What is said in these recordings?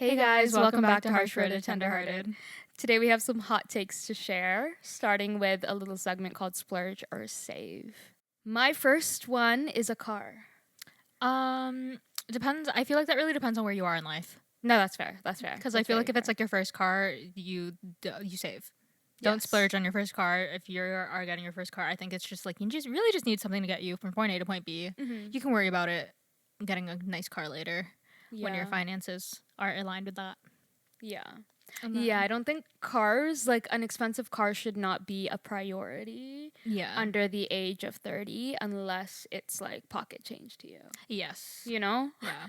Hey guys, welcome back to Harsh for the Tenderhearted. Today we have some hot takes to share, starting with a little segment called Splurge or Save. My first one is a car. Depends. I feel like that really depends on where you are in life. No, that's fair. That's fair. Because I feel like if it's like your first car, you save. Don't splurge on your first car. If you are getting your first car, I think it's just like you really just need something to get you from point A to point B. Mm-hmm. You can worry about it getting a nice car later when your finances are aligned with that. Yeah. Yeah, I don't think cars, like an expensive car, should not be a priority under the age of 30 unless it's like pocket change to you. Yes. You know? Yeah.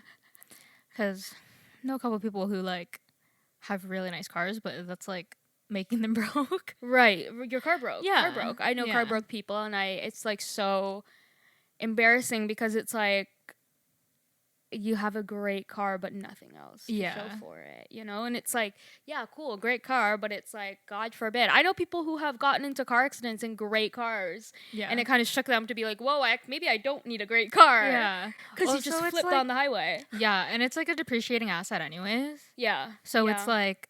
Because I know a couple of people who like have really nice cars, but that's like making them broke. Right. Your car broke. Yeah. Car broke. I know car broke people, and it's like so embarrassing because it's like you have a great car but nothing else to show for it, you know? And it's like, yeah, cool, great car, but it's like, God forbid. I know people who have gotten into car accidents in great cars, and it kind of shook them to be like, whoa, maybe I don't need a great car. Yeah. Because you just flipped on the highway. Yeah, and it's like a depreciating asset anyways. Yeah. So it's like,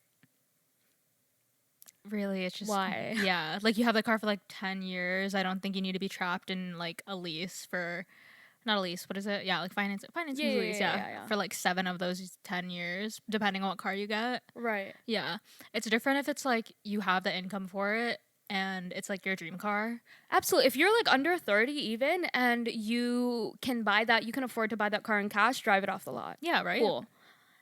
really, it's just... Why? Yeah, like you have the car for like 10 years. I don't think you need to be trapped in like a lease for... Not a lease, what is it? Yeah, like finance lease, for like 7 of those 10 years, depending on what car you get. Right. Yeah. It's different if it's like you have the income for it and it's like your dream car. Absolutely. If you're like under 30 even and you can buy that, you can afford to buy that car in cash, drive it off the lot. Yeah, right? Cool.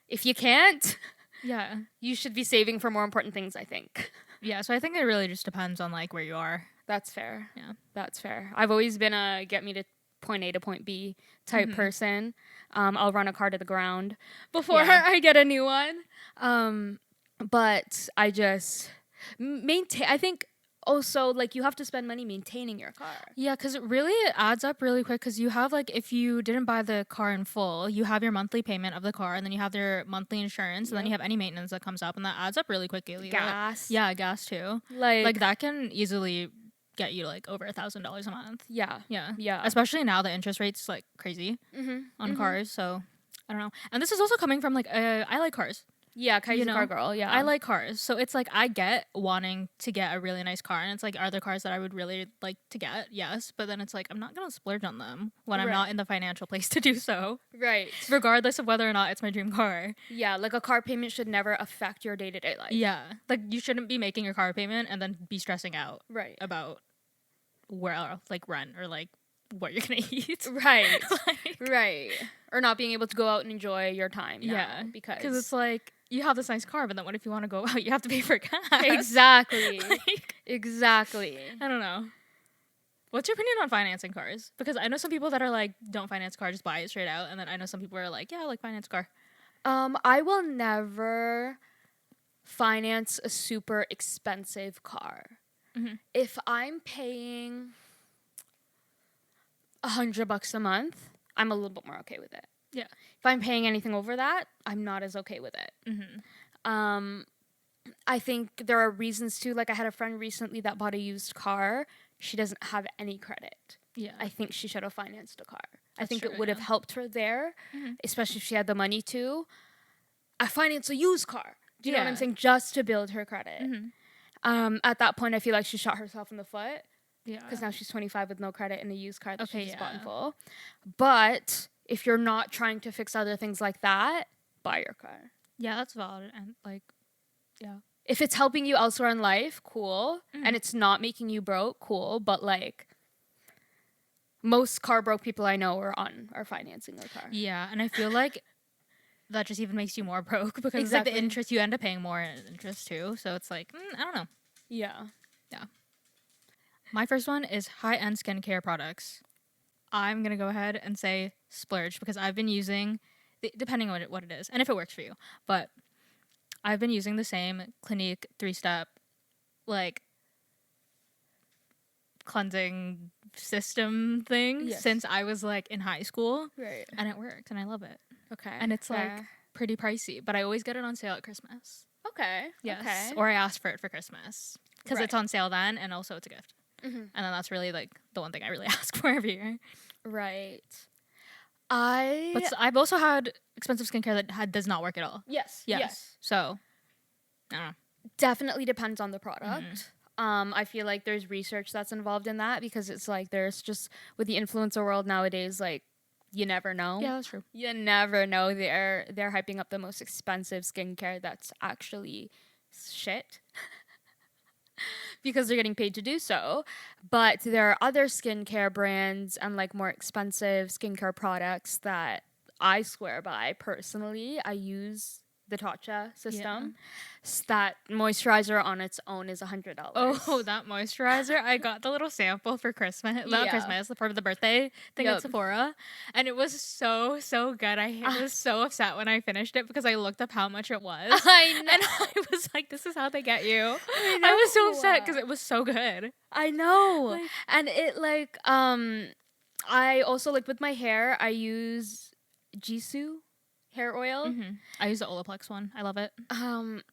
If you can't, yeah, you should be saving for more important things, I think. Yeah, so I think it really just depends on like where you are. That's fair. Yeah. That's fair. I've always been a get me to point A to point B type person. I'll run a car to the ground before I get a new one. But I just maintain. I think also like you have to spend money maintaining your car. Yeah, because really it adds up really quick. Because you have like if you didn't buy the car in full, you have your monthly payment of the car, and then you have their monthly insurance, and then you have any maintenance that comes up, and that adds up really quickly. Gas. Yeah, gas too. Like that can easily get you like over $1,000 a month. Yeah. Especially now the interest rate's like crazy on cars. So I don't know. And this is also coming from like I like cars. Yeah, Kaira's a car girl. Yeah, I like cars. So it's like I get wanting to get a really nice car, and it's like are there cars that I would really like to get? Yes, but then it's like I'm not gonna splurge on them when I'm not in the financial place to do so. Right. Regardless of whether or not it's my dream car. Yeah, like a car payment should never affect your day-to-day life. Yeah, like you shouldn't be making your car payment and then be stressing out about where like rent or like what you're gonna eat. Right. Right. Or not being able to go out and enjoy your time. Yeah, because it's like you have this nice car, but then what if you want to go out? You have to pay for gas. Exactly. Exactly. I don't know. What's your opinion on financing cars? Because I know some people that are like, don't finance car, just buy it straight out. And then I know some people are like, yeah, like finance car. I will never finance a super expensive car. Mm-hmm. If I'm paying $100 a month, I'm a little bit more okay with it. Yeah. If I'm paying anything over that, I'm not as okay with it. Mm-hmm. I think there are reasons too. Like I had a friend recently that bought a used car. She doesn't have any credit. Yeah. I think she should have financed a car. I think it would have helped her there, especially if she had the money to. I finance a used car. Do you know what I'm saying? Just to build her credit. Mm-hmm. At that point, I feel like she shot herself in the foot. Yeah. Because now she's 25 with no credit in a used car that she just bought in full. But if you're not trying to fix other things like that, buy your car. Yeah, that's valid. And like, yeah. If it's helping you elsewhere in life, cool. And it's not making you broke, cool. But like, most car broke people I know are financing their car. Yeah, and I feel like that just even makes you more broke because like the interest, you end up paying more in interest too. So it's like, I don't know. Yeah. Yeah. My first one is high-end skincare products. I'm going to go ahead and say Splurge because I've been using, depending on what it is, and if it works for you, but I've been using the same Clinique 3-step, like, cleansing system thing since I was, like, in high school. Right. And it works, and I love it. Okay. And it's, like, pretty pricey, but I always get it on sale at Christmas. Okay. Yes. Okay. Or I ask for it for Christmas because it's on sale then, and also it's a gift. Mm-hmm. And then that's really, like, the one thing I really ask for every year. Right. But I've also had expensive skincare that does not work at all. Yes. So, I don't know. Definitely depends on the product. I feel like there's research that's involved in that because it's like there's just with the influencer world nowadays, like you never know. Yeah, that's true. You never know. They're hyping up the most expensive skincare that's actually shit because they're getting paid to do so. But there are other skincare brands and like more expensive skincare products that I swear by personally. I use the Tatcha system. That moisturizer on its own is $100. Oh, that moisturizer! I got the little sample for Christmas. Not Christmas, for the birthday thing at Sephora, and it was so good. I was so upset when I finished it because I looked up how much it was. I know. And I was like, "This is how they get you." I was so upset because it was so good. I know, and it like I also like with my hair. I use Jisoo hair oil. I use the Olaplex one. I love it.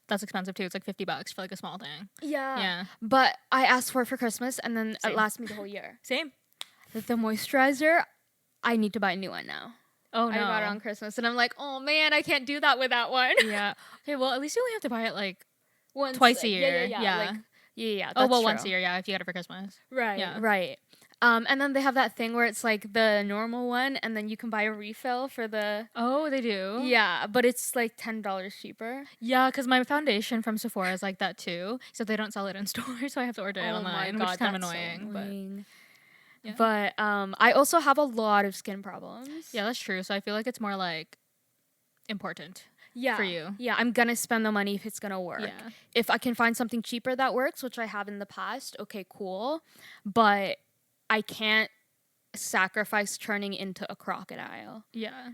That's expensive too. It's like $50 for like a small thing. Yeah. But I asked for it for Christmas, and then it lasts me the whole year. Same. The moisturizer, I need to buy a new one now. Oh no! I got it on Christmas, and I'm like, oh man, I can't do that with that one. Yeah. Okay. Well, at least you only have to buy it like once, twice a year. Yeah. That's true. Once a year. Yeah, if you get it for Christmas. Right. Yeah. Right. And then they have that thing where it's like the normal one, and then you can buy a refill for the. Oh, they do. Yeah, but it's like $10 cheaper. Yeah, because my foundation from Sephora is like that too. So they don't sell it in stores, so I have to order it online, which is kind of annoying. But I also have a lot of skin problems. Yeah, that's true. So I feel like it's more like important. For you. Yeah, I'm gonna spend the money if it's gonna work. Yeah. If I can find something cheaper that works, which I have in the past, okay, cool. But I can't sacrifice turning into a crocodile. Yeah.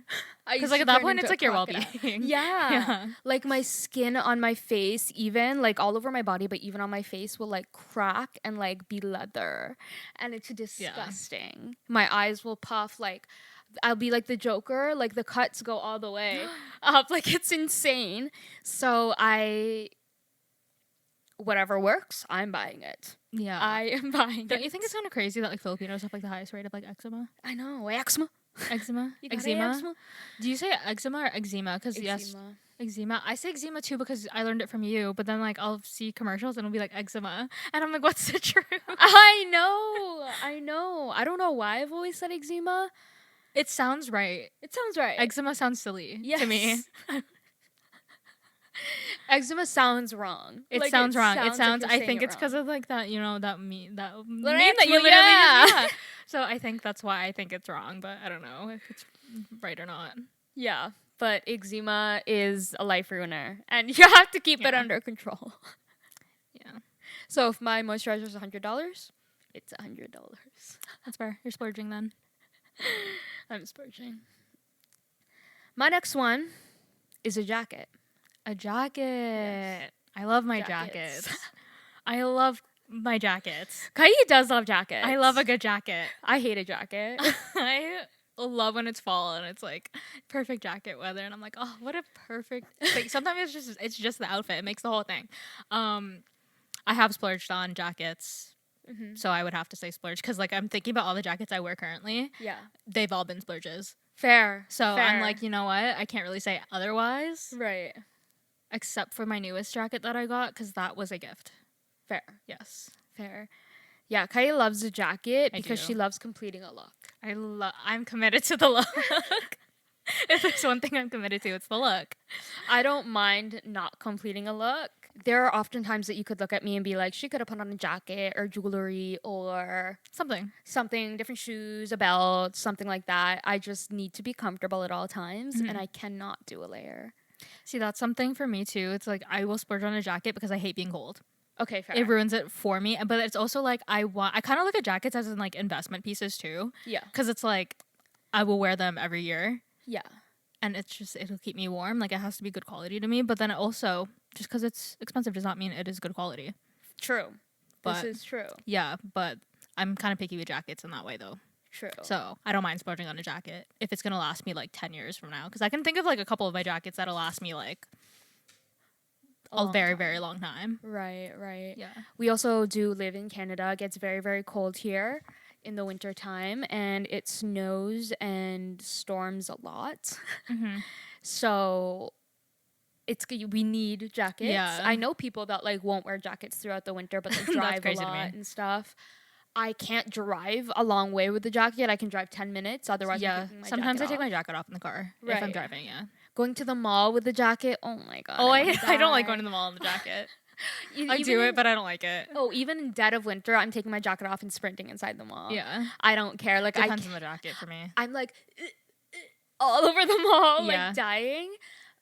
Because like at that point, it's like your well-being. Yeah. Like my skin on my face, even like all over my body, but even on my face will like crack and like be leather. And it's disgusting. Yeah. My eyes will puff like I'll be like the Joker, like the cuts go all the way up. Like it's insane. So whatever works, I'm buying it. Yeah. I am buying it. Don't you think it's kind of crazy that like Filipinos have like the highest rate of like eczema? I know. Eczema. Eczema? Eczema? Do you say eczema or eczema? Because yes. Eczema. I say eczema too because I learned it from you, but then like I'll see commercials and it'll be like eczema. And I'm like, what's the truth? I know. I don't know why I've always said eczema. It sounds right. Eczema sounds silly to me. Eczema sounds wrong. It sounds wrong. It sounds. I think it's because of like that. You know that meme that you literally. Yeah. So I think that's why I think it's wrong, but I don't know if it's right or not. Yeah, but eczema is a life ruiner, and you have to keep it under control. Yeah. So if my moisturizer is $100, it's $100. That's fair. You're splurging then. I'm splurging. My next one is a jacket. A jacket. Yes. I love my jackets. I love my jackets. Kaira does love jackets. I love a good jacket. I hate a jacket. I love when it's fall and it's like perfect jacket weather, and I'm like, oh, what a perfect. Like, sometimes it's just the outfit. It makes the whole thing. I have splurged on jackets. So I would have to say splurge because like I'm thinking about all the jackets I wear currently. Yeah, they've all been splurges. Fair. I'm like, you know what? I can't really say otherwise. Right. Except for my newest jacket that I got because that was a gift. Fair. Yes. Fair. Yeah, Kaira loves a jacket because she loves completing a look. I'm committed to the look. If there's one thing I'm committed to, it's the look. I don't mind not completing a look. There are often times that you could look at me and be like, she could have put on a jacket or jewelry or something, different shoes, a belt, something like that. I just need to be comfortable at all times, and I cannot do a layer. See, that's something for me too. It's like I will splurge on a jacket because I hate being cold. Okay, fair. It ruins it for me, but it's also like I kind of look at jackets as in like investment pieces too. Yeah. Because it's like I will wear them every year. Yeah. And it'll keep me warm. Like it has to be good quality to me. But then also, just because it's expensive does not mean it is good quality. True. This is true. Yeah, but I'm kind of picky with jackets in that way though. True. So I don't mind splurging on a jacket if it's going to last me like 10 years from now. Because I can think of like a couple of my jackets that'll last me like a very, very long time. Right. Yeah. We also do live in Canada. It gets very, very cold here. in the winter time and it snows and storms a lot. So we need jackets. Yeah. I know people that like won't wear jackets throughout the winter, but they drive a lot and stuff. I can't drive a long way with the jacket. I can drive 10 minutes. Otherwise, I'm taking my sometimes jacket I take my jacket off in the car if I'm driving. Yeah. Going to the mall with the jacket. Oh my god. Oh, I don't like going to the mall in the jacket. I do it, but I don't like it. Oh, even in dead of winter, I'm taking my jacket off and sprinting inside the mall. Yeah. I don't care. Like depends on the jacket for me. I'm like all over the mall, like dying.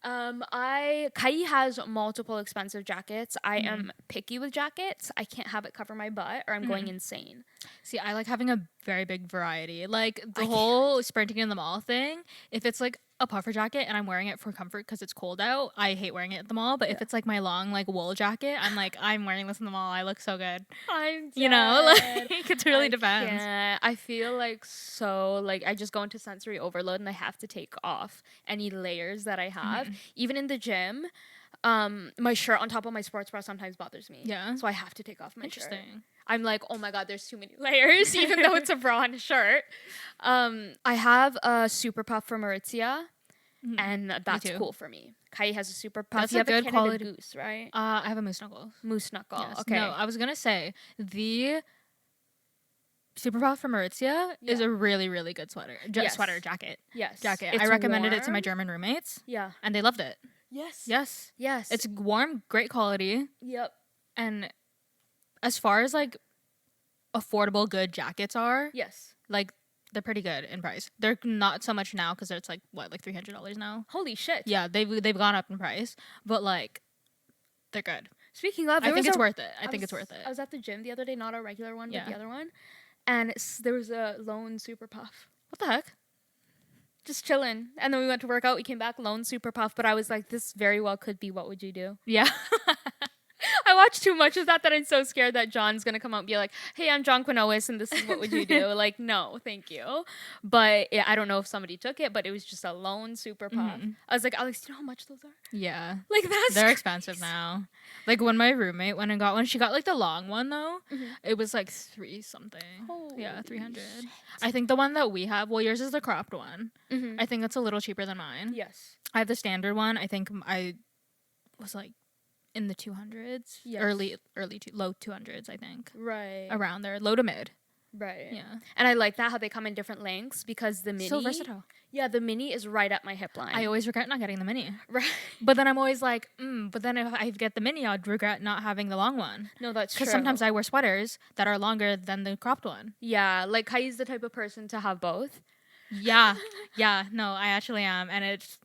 Kai has multiple expensive jackets. I am picky with jackets. I can't have it cover my butt or I'm going insane. See, I like having a very big variety. Like the whole sprinting in the mall thing, if it's like a puffer jacket and I'm wearing it for comfort because it's cold out, I hate wearing it at the mall. But if it's like my long like wool jacket, I'm like, I'm wearing this in the mall. I look so good. I'm dead. You know, like it really depends. Can't. I feel like so like I just go into sensory overload and I have to take off any layers that I have. Even in the gym, my shirt on top of my sports bra sometimes bothers me. Yeah. So I have to take off my shirt. Interesting. I'm like, oh my god, there's too many layers, even though it's a bra and a shirt. I have a super puff for Maurizia, and that's cool for me. Kai has a super puff. That's you a have good a quality goose, right? I have a moose knuckle. Moose knuckle. Yes. Okay. No, I was gonna say the super puff for Maurizia is a really, really good sweater. Sweater jacket. Yes. Jacket. It's I recommended warm. it to my German roommates. Yeah. And they loved it. Yes. Yes. Yes. It's warm, great quality. Yep. And as far as like affordable good jackets are, yes, like they're pretty good in price. They're not so much now because it's like what, like $300 now. Holy shit! Yeah, they've gone up in price, but like they're good. Speaking of, I think it's worth it. I think it's worth it. I was at the gym the other day, not a regular one, but the other one, and there was a lone super puff. What the heck? Just chilling, and then we went to work out. We came back, lone super puff. But I was like, this very well could be what would you do? Yeah. I watched too much of that I'm so scared that John's gonna come out and be like, hey, I'm John Quinones and this is what would you do? Like, no, thank you. But yeah, I don't know if somebody took it, but it was just a lone super puff. I was like, Alex, do you know how much those are? Yeah. Like they're expensive now. Like when my roommate went and got one, she got like the long one though. It was like 3 something. Yeah, 300. Shit. I think the one that we have, well, yours is the cropped one. I think that's a little cheaper than mine. Yes. I have the standard one. I think I was like in the 200s, low 200s, I think. Right. Around there, low to mid. Right. Yeah. And I like that how they come in different lengths because the mini. So versatile. Yeah, the mini is right at my hip line. I always regret not getting the mini. Right. But then I'm always like, but then if I get the mini, I'd regret not having the long one. No, that's true. Because sometimes I wear sweaters that are longer than the cropped one. Yeah, like Kai's the type of person to have both. Yeah. Yeah. No, I actually am. And it's...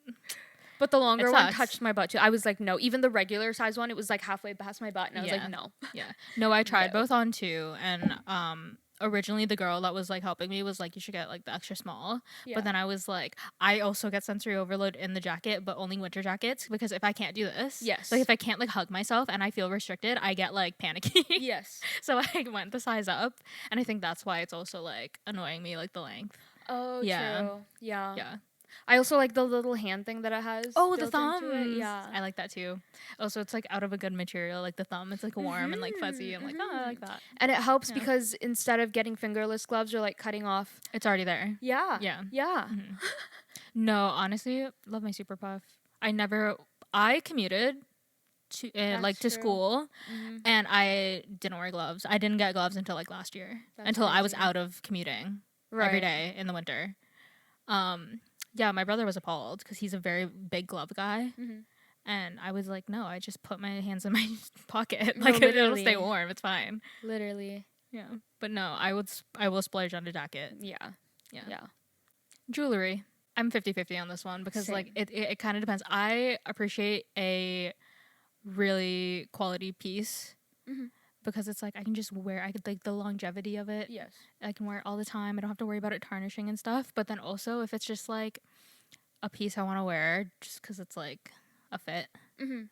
But the longer one touched my butt too. I was like, no. Even the regular size one, it was like halfway past my butt, and I was like, no. Yeah. No, I tried both on too, and originally the girl that was like helping me was like, you should get like the extra small. Yeah. But then I was like, I also get sensory overload in the jacket, but only winter jackets because if I can't do this, like if I can't like hug myself and I feel restricted, I get like panicky. Yes. So I went the size up, and I think that's why it's also like annoying me like the length. Oh, yeah. True. Yeah. Yeah. I also like the little hand thing that it has. Oh, the thumb. Yeah. I like that too. Also, it's like out of a good material, like the thumb. It's like warm and like fuzzy. I'm like, oh, I like that. And it helps because instead of getting fingerless gloves or like cutting off, it's already there. Yeah. Yeah. Yeah. No, honestly, love my super puff. I commuted to to school and I didn't wear gloves. I didn't get gloves until like last year. Until crazy. I was out of commuting every day in the winter. Yeah, my brother was appalled because he's a very big glove guy. And I was like, no, I just put my hands in my pocket. Like, it'll stay warm. It's fine. Literally. Yeah. But no, I will splurge on a jacket. Yeah. Jewelry. I'm 50-50 on this one because, like, it kind of depends. I appreciate a really quality piece. Because it's like I can just wear, I could like the longevity of it. Yes. I can wear it all the time. I don't have to worry about it tarnishing and stuff. But then also if it's just like a piece I want to wear just because it's like a fit,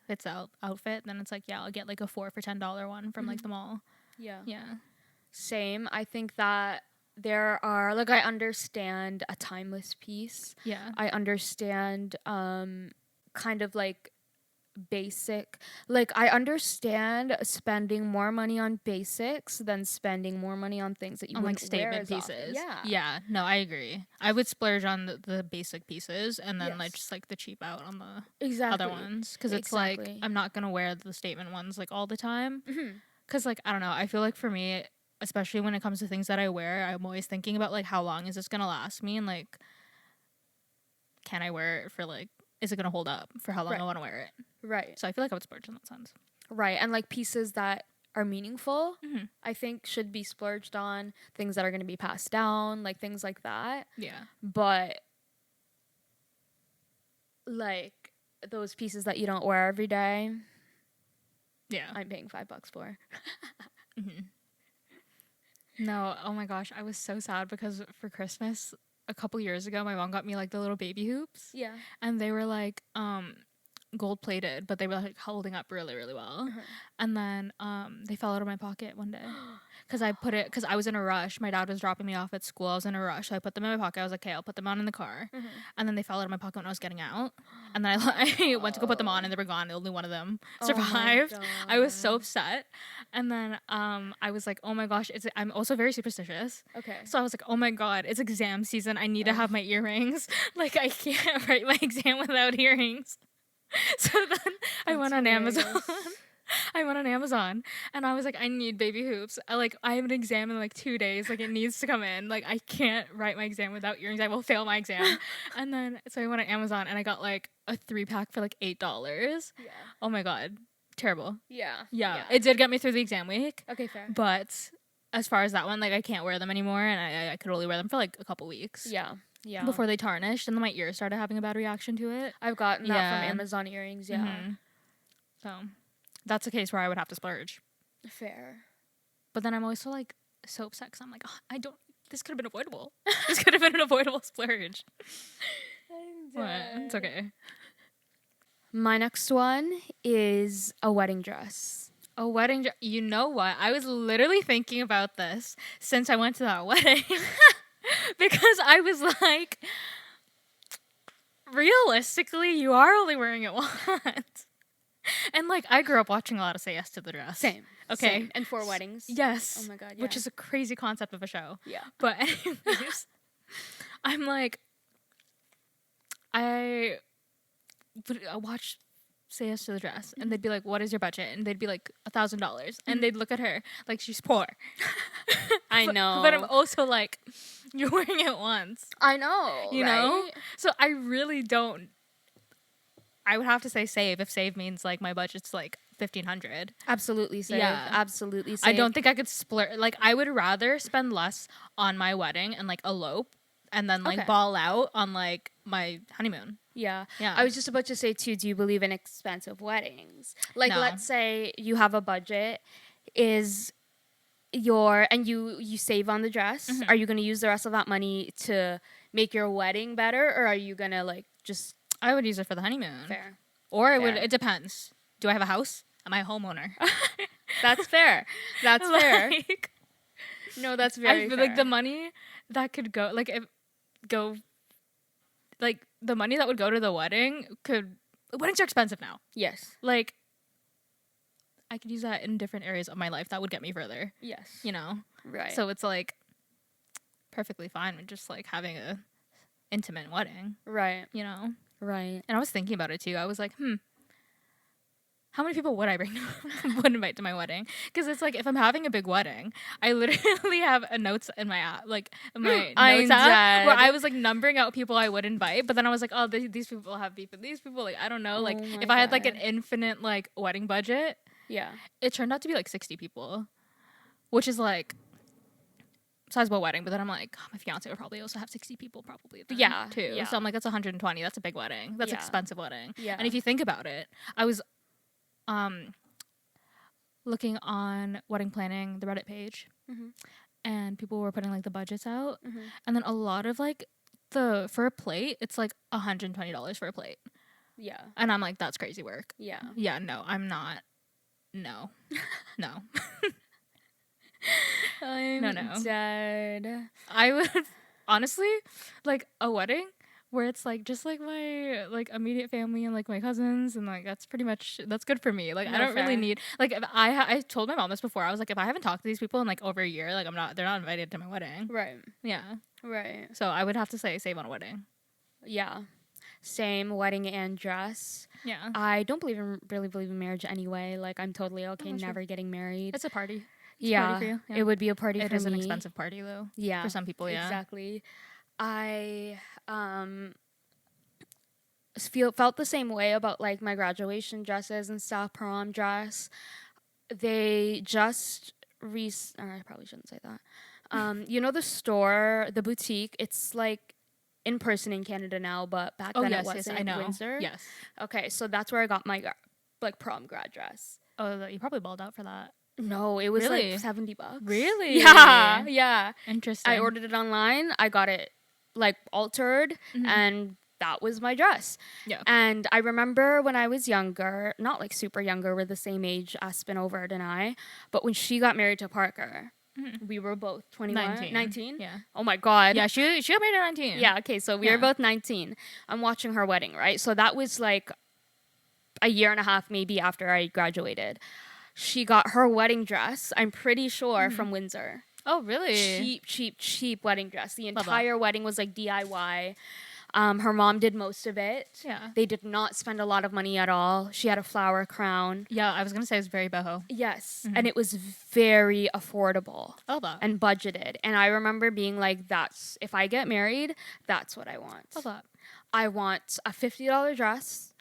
fits outfit, then it's like, yeah, I'll get like a 4 for $10 one from like the mall. Yeah. Yeah. Same. I think that there are, like, I understand a timeless piece. Yeah. I understand kind of like basic, like I understand spending more money on basics than spending more money on things that you wouldn't like statement wear as pieces. often. Yeah, no, I agree. I would splurge on the basic pieces and then like Yes. just like the cheap out on the Exactly. other ones, because it's like I'm not gonna wear the statement ones like all the time, because like I don't know, I feel like for me, especially when it comes to things that I wear, I'm always thinking about like how long is this gonna last me, and like can I wear it for like, is it gonna hold up for how long I want to wear it. Right. So I feel like I would splurge in that sense. Right. And like pieces that are meaningful, I think should be splurged on, things that are going to be passed down, like things like that. Yeah. But like those pieces that you don't wear every day, yeah, I'm paying $5 for. No, oh my gosh, I was so sad because for Christmas a couple years ago my mom got me like the little baby hoops. Yeah. And they were like gold plated, but they were like holding up really, really well. And then they fell out of my pocket one day because I was in a rush. My dad was dropping me off at school. I was in a rush, so I put them in my pocket. I was like, okay, I'll put them on in the car. And then they fell out of my pocket when I was getting out. And then I went to go put them on, and they were gone. Only one of them survived. I was so upset. And then I was like, oh my gosh, I'm also very superstitious. Okay. So I was like, oh my god, it's exam season. I need to have my earrings. Like I can't write my exam without earrings. So then I went on Amazon. I went on Amazon and I was like, I need baby hoops. I have an exam in like 2 days. Like it needs to come in. Like I can't write my exam without earrings. I will fail my exam. And then so I went on Amazon and I got like a 3-pack for like $8. Yeah. Oh my god, terrible. Yeah. It did get me through the exam week. Okay, fair. But as far as that one, like I can't wear them anymore, and I could only wear them for like a couple weeks. Yeah. Before they tarnished, and then my ears started having a bad reaction to it. I've gotten that from Amazon earrings. Yeah. So that's a case where I would have to splurge. Fair. But then I'm also like so upset because I'm like, oh, this could have been avoidable. This could have been an avoidable splurge. What? It's okay. My next one is a wedding dress. A wedding dress. You know what? I was literally thinking about this since I went to that wedding. Because I was like, realistically, you are only wearing it once. And like, I grew up watching a lot of Say Yes to the Dress. Same. Okay. Same. And 4 weddings. Yes. Oh my god, yeah. Which is a crazy concept of a show. Yeah. But anyways, I'm like, I watched Say Yes to the Dress, and they'd be like, what is your budget? And they'd be like $1,000. And they'd look at her like she's poor. I know. But I'm also like, you're wearing it once. I know. You know? So I really don't. I would have to say save, if save means like my budget's like $1,500. Absolutely save. Yeah. Absolutely save. I don't think I could split. Like, I would rather spend less on my wedding and like elope and then like ball out on like my honeymoon. Yeah. Yeah. I was just about to say too, do you believe in expensive weddings? Like, No. let's say you have a budget, and you save on the dress. Are you going to use the rest of that money to make your wedding better, or are you going to like just... I would use it for the honeymoon. Fair. Or Fair. it depends. Do I have a house? Am I a homeowner? That's fair. That's fair. Like, No, that's very I feel fair. like the money that could go, like, the money that would go to the wedding weddings are expensive now. Yes. Like, I could use that in different areas of my life that would get me further. Yes. You know? Right. So it's like perfectly fine with just like having a intimate wedding. Right. You know? Right. And I was thinking about it too. I was like, how many people would I would invite to my wedding? Because it's like, if I'm having a big wedding, I literally have a notes in my app, like my notes app, where I was like numbering out people I would invite. But then I was like, oh, these people have beef with these people. Like, I don't know. Like, if I had like an infinite like wedding budget, yeah, it turned out to be like 60 people, which is like sizable wedding. But then I'm like, my fiance would probably also have 60 people probably then, too. Yeah. So I'm like, that's 120. That's a big wedding. That's Yeah. expensive wedding. Yeah. And if you think about it, I was looking on wedding planning, the Reddit page, and people were putting like the budgets out, and then a lot of like for a plate, it's like $120 for a plate. Yeah. And I'm like, that's crazy work. Yeah. Yeah, no, I'm not. No. No. I'm No. dead. I would honestly, like, a wedding where it's like just like my like immediate family and like my cousins, and like that's good for me. Like, No, I don't really fair. need, like, if I told my mom this before. I was like, if I haven't talked to these people in like over a year, like they're not invited to my wedding. Right. Yeah. Right. So I would have to say save on a wedding. Yeah. Same, wedding and dress. Yeah. I don't really believe in marriage anyway. Like, I'm totally okay that's never getting married. It's a party. Yeah, party for you. Yeah. it would be a party It for is me. an expensive party though. Yeah. For some people, yeah. Exactly. I felt the same way about like my graduation dresses and stuff, prom dress. They just I probably shouldn't say that. You know the store, the boutique, it's like in person in Canada now, but back then it wasn't. Yes, I know. Windsor. Yes. Okay, so that's where I got my like prom grad dress. Oh, you probably balled out for that. No, it was Really? like $70. Really? Yeah, yeah. Interesting. I ordered it online. I got it like altered, and that was my dress. Yeah. And I remember when I was younger, not like super younger, we're the same age, Aspen Overd and I, but when she got married to Parker, we were both 21, 19. Yeah. Oh my God. Yeah, she got married at 19. Yeah, okay, so we were both 19. I'm watching her wedding, right? So that was like a year and a half maybe after I graduated. She got her wedding dress, I'm pretty sure, from Windsor. Oh, really? Cheap wedding dress. The entire wedding was like DIY. Her mom did most of it. Yeah. They did not spend a lot of money at all. She had a flower crown. Yeah, I was going to say it's very boho. Yes. And it was very affordable. Oh, that. And budgeted. And I remember being like, if I get married, that's what I want. Oh, that. I want a $50 dress,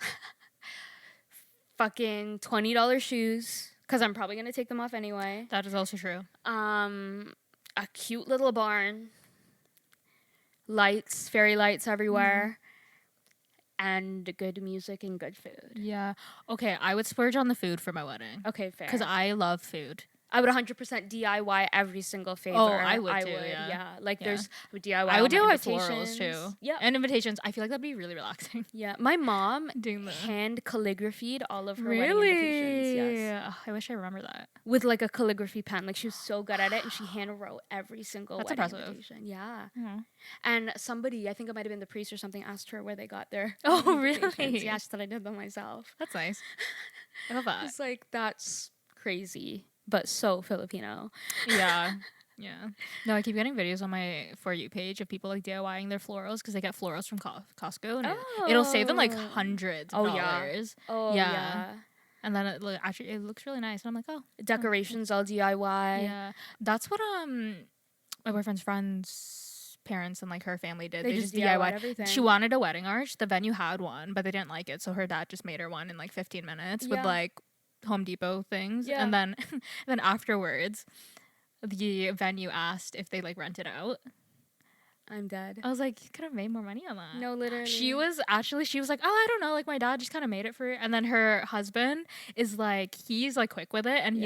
fucking $20 shoes, because I'm probably going to take them off anyway. That is also true. A cute little barn, lights, fairy lights everywhere, and good music and good food. Yeah. Okay, I would splurge on the food for my wedding. Okay, fair. Because I love food. I would 100% DIY every single favor. Oh, I would too, yeah. Like Yeah. there's DIY. I would all do my my florals too. Yeah. And invitations. I feel like that'd be really relaxing. Yeah. My mom Doing the hand calligraphied all of her wedding invitations. Yes. Oh, I wish I remember that. With like a calligraphy pen. Like she was so good at it, and she hand wrote every single That's wedding impressive. invitation. Yeah. Mhm. And somebody, I think it might have been the priest or something, asked her where they got their Oh, invitations. really? Yeah, she said I did them myself. That's nice. I love that. It's like that's crazy, but so Filipino. Yeah. Yeah. No, I keep getting videos on my For You page of people like DIYing their florals because they get florals from Costco, and it'll save them like hundreds of dollars. Oh, yeah. And then it looks really nice. And I'm like, oh. Decorations all DIY. Yeah. That's what my boyfriend's friend's parents and like her family did. They just DIY'd everything. She wanted a wedding arch. The venue had one, but they didn't like it. So her dad just made her one in like 15 minutes with like Home Depot things. Yeah. And then afterwards, the venue asked if they like rent it out. I'm dead. I was like, you could have made more money on that. No, literally. She was like, oh, I don't know, like my dad just kind of made it for her. And then her husband is like, he's like quick with it, and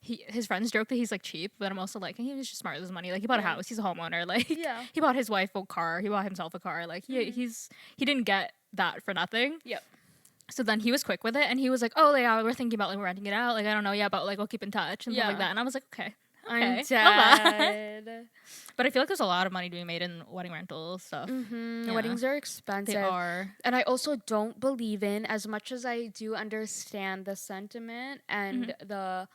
his friends joke that he's like cheap, but I'm also like, he was just smart with his money. Like he bought a house, he's a homeowner. Like he bought his wife a car, he bought himself a car. Like he didn't get that for nothing. Yep. So then he was quick with it, and he was like, oh yeah, we're thinking about like renting it out. Like I don't know, but like we'll keep in touch and stuff like that. And I was like, okay. I'm dead. But I feel like there's a lot of money being made in wedding rental stuff. Yeah. Weddings are expensive. They are. And I also don't believe in, as much as I do understand the sentiment and the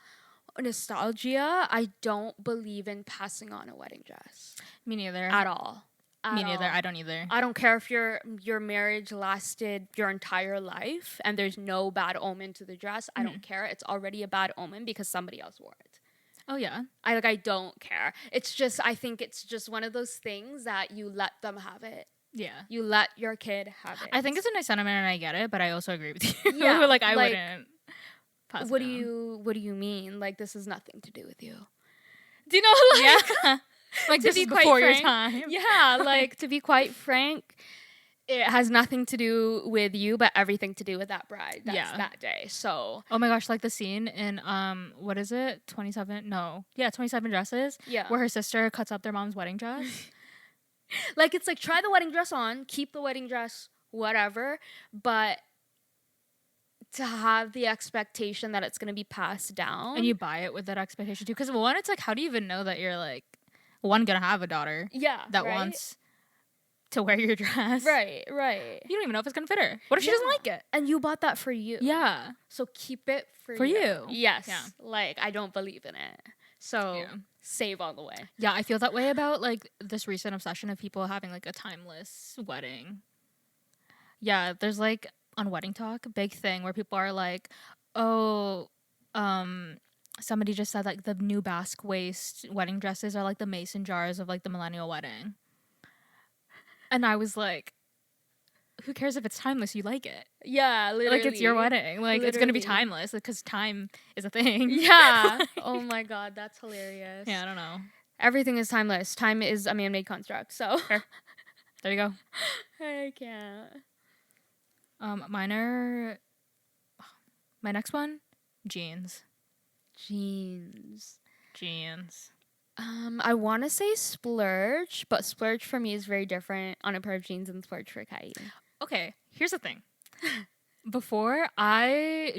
nostalgia, I don't believe in passing on a wedding dress. Me neither. At all. Me neither. I don't either. I don't care if your marriage lasted your entire life and there's no bad omen to the dress. I don't care. It's already a bad omen because somebody else wore it. Oh yeah. I don't care. It's just, I think it's just one of those things that you let them have it. Yeah. You let your kid have it. I think it's a nice sentiment and I get it, but I also agree with you. Yeah. Like I wouldn't pass what it do you mean? Like this has nothing to do with you. Do you know like like this is before your time. Yeah, like to be quite frank, it has nothing to do with you, but everything to do with that bride. That's that day. So. Oh my gosh, like the scene in what is it? 27 Dresses. Yeah. Where her sister cuts up their mom's wedding dress. Like it's like try the wedding dress on, keep the wedding dress, whatever, but to have the expectation that it's gonna be passed down. And you buy it with that expectation too. Because one, it's like, how do you even know that you're like gonna have a daughter? Yeah. That wants to wear your dress. Right. You don't even know if it's gonna fit her. What if she doesn't like it? And you bought that for you. Yeah. So keep it for you. Yes. Yeah. Like, I don't believe in it. So save all the way. Yeah, I feel that way about like this recent obsession of people having like a timeless wedding. Yeah, there's like on Wedding Talk, a big thing where people are like, oh, somebody just said like the new Basque waist wedding dresses are like the mason jars of like the millennial wedding. And I was like, who cares if it's timeless? You like it. Yeah, literally. Like, it's your wedding. Like, it's going to be timeless because time is a thing. Yeah. Oh my God, that's hilarious. Yeah, I don't know. Everything is timeless. Time is a man-made construct, so. Fair. There you go. I can't. My next one, jeans. Jeans. I want to say Splurge, but Splurge for me is very different on a pair of jeans than Splurge for Kaira. Okay, here's the thing. Before,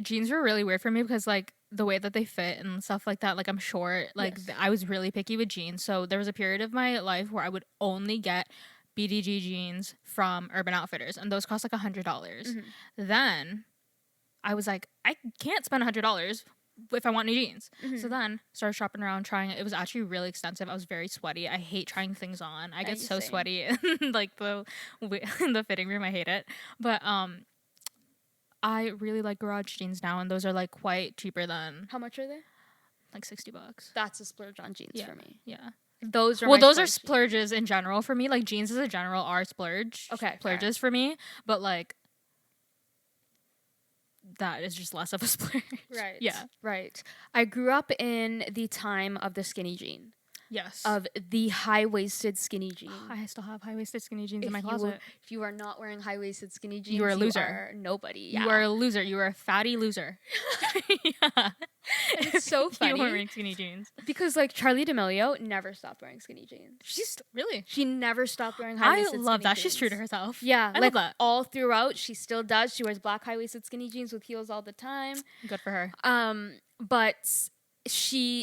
jeans were really weird for me because, like, the way that they fit and stuff like that, like, I'm short. Like, I was really picky with jeans. So there was a period of my life where I would only get BDG jeans from Urban Outfitters, and those cost, like, $100. Mm-hmm. Then I was like, I can't spend $100 if I want new jeans. Mm-hmm. So then started shopping around, trying it. It was actually really expensive. I was very sweaty. I hate trying things on. I get so sweaty in like the fitting room. I hate it. But I really like garage jeans now, and those are like quite cheaper than. How much are they? Like $60. That's a splurge on jeans for me. Yeah. Those are those are splurges in general for me. Like jeans as a general are splurges for me, but like that is just less of a splurge. Right. Yeah. Right. I grew up in the time of the skinny jean. Yes. Of the high-waisted skinny jean. I still have high-waisted skinny jeans in my closet. If you are not wearing high-waisted skinny jeans, you are a loser. You are nobody. Yeah. You are a loser. You are a fatty loser. Yeah. It's so funny. You weren't wearing skinny jeans. Because, like, Charli D'Amelio never stopped wearing skinny jeans. Really? She never stopped wearing high-waisted skinny jeans. I love that. She's true to herself. Yeah. I love that. All throughout, she still does. She wears black high-waisted skinny jeans with heels all the time. Good for her. But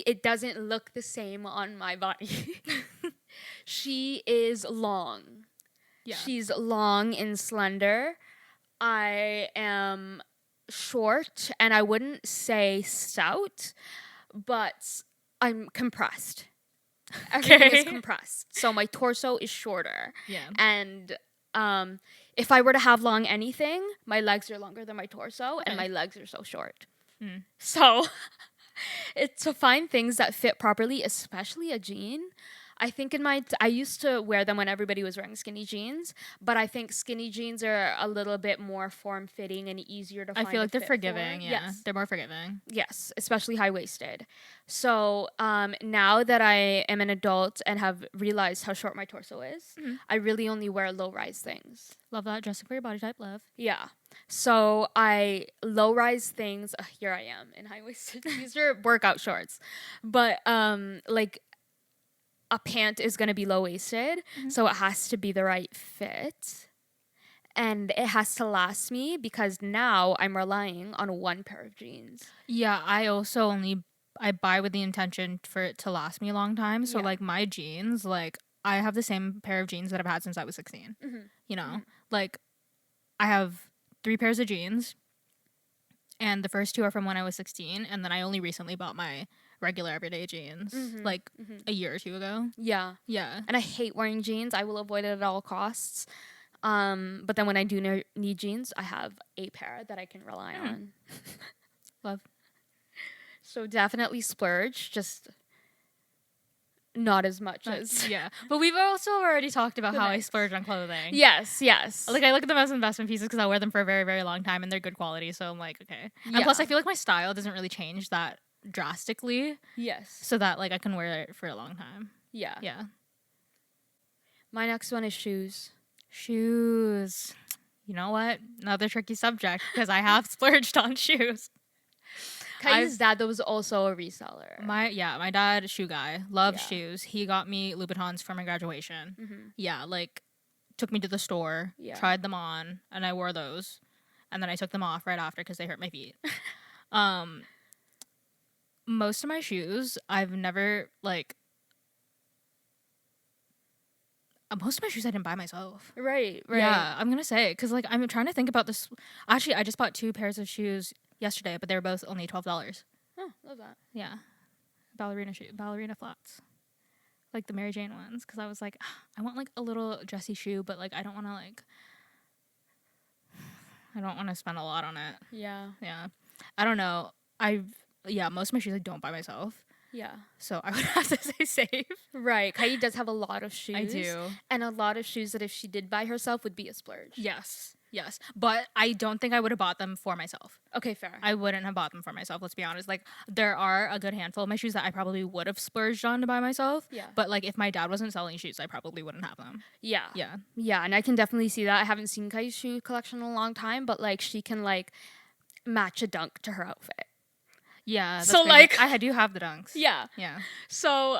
it doesn't look the same on my body. She is long. Yeah. She's long and slender. I am short, and I wouldn't say stout, but I'm compressed. Everything is compressed. So my torso is shorter. Yeah. And if I were to have long anything, my legs are longer than my torso, and my legs are so short. So it's to find things that fit properly, especially a jean. I think I used to wear them when everybody was wearing skinny jeans, but I think skinny jeans are a little bit more form-fitting and easier to find. I feel like they're forgiving. Yeah, yes. They're more forgiving. Yes, especially high-waisted. So now that I am an adult and have realized how short my torso is, I really only wear low-rise things. Love that. Dressing for your body type, love. Yeah. So I low-rise things. Here I am in high-waisted. These are workout shorts, but like. A pant is going to be low-waisted, so it has to be the right fit. And it has to last me because now I'm relying on one pair of jeans. Yeah, I also I buy with the intention for it to last me a long time. So, like, my jeans, like, I have the same pair of jeans that I've had since I was 16. You know? Like, I have 3 pairs of jeans, and the first 2 are from when I was 16, and then I only recently bought my regular everyday jeans like a year or 2 ago. Yeah. And I hate wearing jeans. I will avoid it at all costs. But then when I do need jeans, I have a pair that I can rely on. Love. So definitely splurge, just not as much as But we've also already talked about how I splurge on clothing. Yes. Like, I look at them as investment pieces because I'll wear them for a very, very long time and they're good quality. So I'm like, okay. And plus, I feel like my style doesn't really change that drastically. Yes. So that, like, I can wear it for a long time. Yeah. My next one is shoes. Shoes. You know what? Another tricky subject because I have splurged on shoes. Kaira's dad, though, was also a reseller. My dad, shoe guy, loves shoes. He got me Louboutins for my graduation. Yeah, like, took me to the store, tried them on, and I wore those. And then I took them off right after because they hurt my feet. Most of my shoes, I've never, like, most of my shoes I didn't buy myself. Right. Yeah, I'm gonna say because like I'm trying to think about this. Actually, I just bought 2 pairs of shoes yesterday, but they were both only $12. Oh, love that. Yeah, ballerina flats, like the Mary Jane ones. Because I was like, I want like a little dressy shoe, but like I don't want to spend a lot on it. Yeah. I don't know. Most of my shoes I don't buy myself. Yeah. So I would have to say save. Right. Kayi does have a lot of shoes. I do. And a lot of shoes that if she did buy herself would be a splurge. Yes. But I don't think I would have bought them for myself. Okay, fair. I wouldn't have bought them for myself, let's be honest. Like, there are a good handful of my shoes that I probably would have splurged on to buy myself. Yeah. But, like, if my dad wasn't selling shoes, I probably wouldn't have them. Yeah. Yeah. Yeah, and I can definitely see that. I haven't seen Kayi's shoe collection in a long time, but, like, she can, like, match a dunk to her outfit. Yeah. So, crazy. like... I do have the dunks. Yeah. Yeah. So,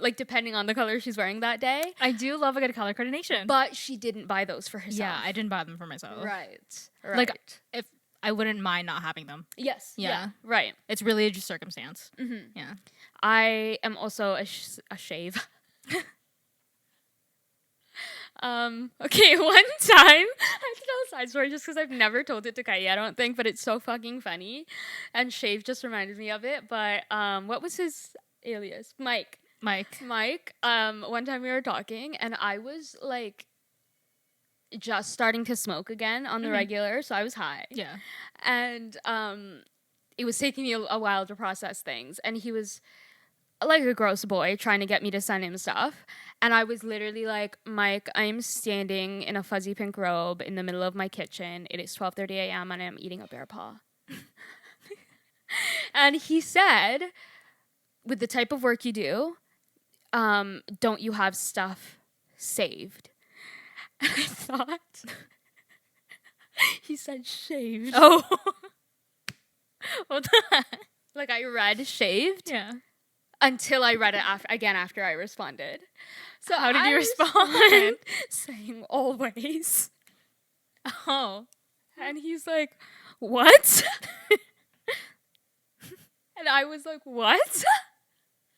like, depending on the color she's wearing that day. I do love a good color coordination. But she didn't buy those for herself. Yeah, I didn't buy them for myself. Right. Like, if I wouldn't mind not having them. Yes. Yeah. Right. It's really just circumstance. Mm-hmm. Yeah. I am also a shave. Okay, one time I have to tell a side story just because I've never told it to Kayi, I don't think, but it's so fucking funny, and shave just reminded me of it. But what was his alias? Mike. One time we were talking and I was like just starting to smoke again on the regular, so I was high. Yeah. And it was taking me a while to process things, and he was like a gross boy trying to get me to send him stuff. And I was literally like, Mike, I'm standing in a fuzzy pink robe in the middle of my kitchen. It is 12:30 a.m. and I'm eating a bear paw. And he said, with the type of work you do, don't you have stuff saved? And I thought, he said shaved. Oh. What the heck? Like, I read shaved. Yeah. Until I read it after I responded. So how did you respond? Saying always. Oh. And he's like, what? And I was like, what?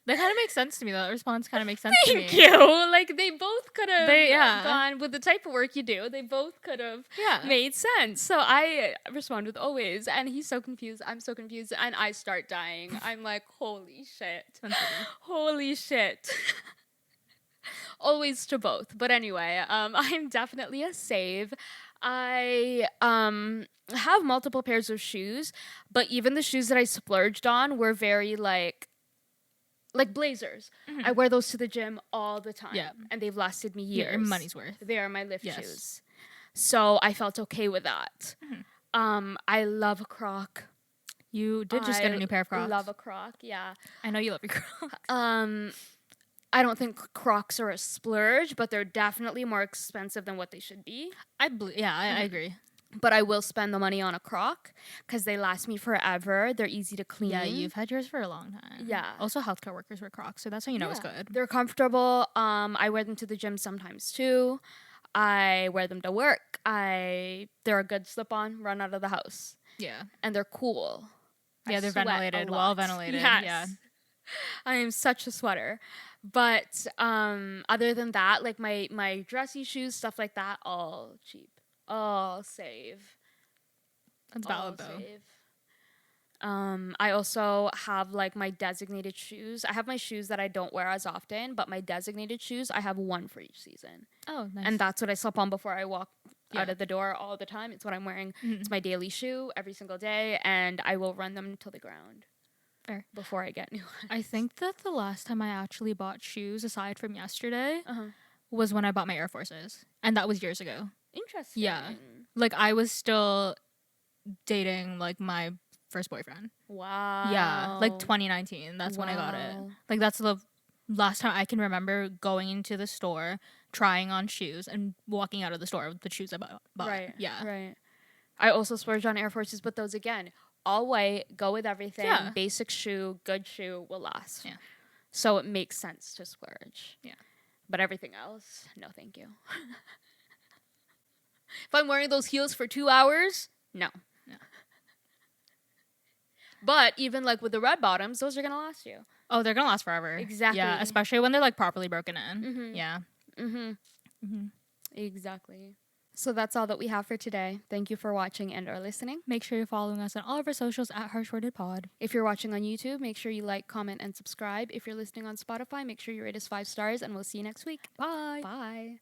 That kind of makes sense to me, though. That response kind of makes sense to me. Thank you. Like, they both could have gone with the type of work you do. They both could have made sense. So I respond with always. And he's so confused. I'm so confused. And I start dying. I'm like, holy shit. Holy shit. Always to both. But anyway, I'm definitely a save. I have multiple pairs of shoes. But even the shoes that I splurged on were very like blazers. Mm-hmm. I wear those to the gym all the time. Yeah. And they've lasted me years. Yeah, your money's worth. They are my lift shoes. So I felt okay with that. Mm-hmm. I love a Croc. You did just get a new pair of Crocs. I love a Croc, yeah. I know you love your Crocs. I don't think Crocs are a splurge, but they're definitely more expensive than what they should be. I agree. But I will spend the money on a Croc because they last me forever. They're easy to clean. Yeah, you've had yours for a long time. Yeah. Also, healthcare workers wear Crocs, so that's how you know it's good. They're comfortable. I wear them to the gym sometimes too. I wear them to work. They're a good slip-on, run out of the house. Yeah. And they're cool. Yeah, they're ventilated, well ventilated. Yes. Yeah. I am such a sweater. But other than that, like my dressy shoes, stuff like that, all cheap. All save. That's valid though. Save. I also have like my designated shoes. I have my shoes that I don't wear as often, but my designated shoes, I have one for each season. Oh, nice. And that's what I slip on before I walk out of the door all the time. It's what I'm wearing. Mm-hmm. It's my daily shoe every single day, and I will run them to the ground. Fair. Before I get new ones. I think that the last time I actually bought shoes, aside from yesterday, was when I bought my Air Forces. And that was years ago. Interesting. Yeah. Like, I was still dating, like, my first boyfriend. Wow. Yeah. Like, 2019. That's when I got it. Like, that's the last time I can remember going into the store, trying on shoes, and walking out of the store with the shoes I bought. Right. Yeah. Right. I also splurged on Air Forces, but those, again, all white, go with everything. Yeah. Basic shoe, good shoe, will last. Yeah. So it makes sense to splurge. Yeah. But everything else, no thank you. If I'm wearing those heels for 2 hours, no. But even like with the red bottoms, those are going to last you. Oh, they're going to last forever. Exactly. Yeah, especially when they're like properly broken in. Mm-hmm. Yeah. Mm-hmm. Exactly. So that's all that we have for today. Thank you for watching and or listening. Make sure you're following us on all of our socials at HWTH. If you're watching on YouTube, make sure you like, comment, and subscribe. If you're listening on Spotify, make sure you rate us 5 stars, and we'll see you next week. Bye. Bye.